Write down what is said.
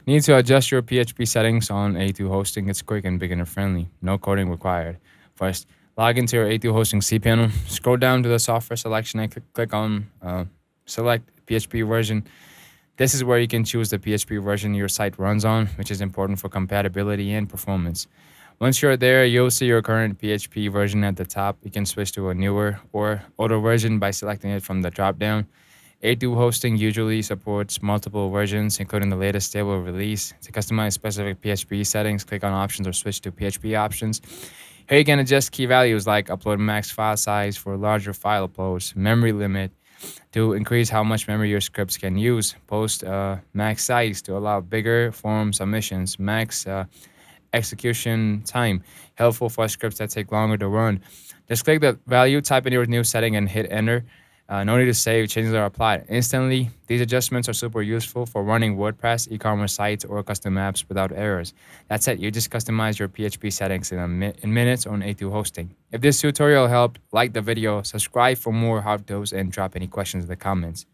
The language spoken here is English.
Need to adjust your PHP settings on A2 hosting. It's quick and beginner friendly. No coding required. First, log into your A2 hosting cPanel. Scroll down to the software selection and click on Select PHP version. This is where you can choose the PHP version your site runs on, which is important for compatibility and performance. Once you're there, you'll see your current PHP version at the top. You can switch to a newer or older version by selecting it from the drop-down. A2 hosting usually supports multiple versions, including the latest stable release. To customize specific PHP settings, click on Options or switch to PHP Options. Here you can adjust key values like upload max file size for larger file uploads, memory limit to increase how much memory your scripts can use, post max size to allow bigger form submissions, max execution time, helpful for scripts that take longer to run. Just click the value, type in your new setting, and hit enter. No need to save, changes are applied instantly. These adjustments are super useful for running WordPress, e-commerce sites, or custom apps without errors. That's it, you just customize your PHP settings in minutes on A2 hosting. If this tutorial helped, like the video, subscribe for more how-tos, and drop any questions in the comments.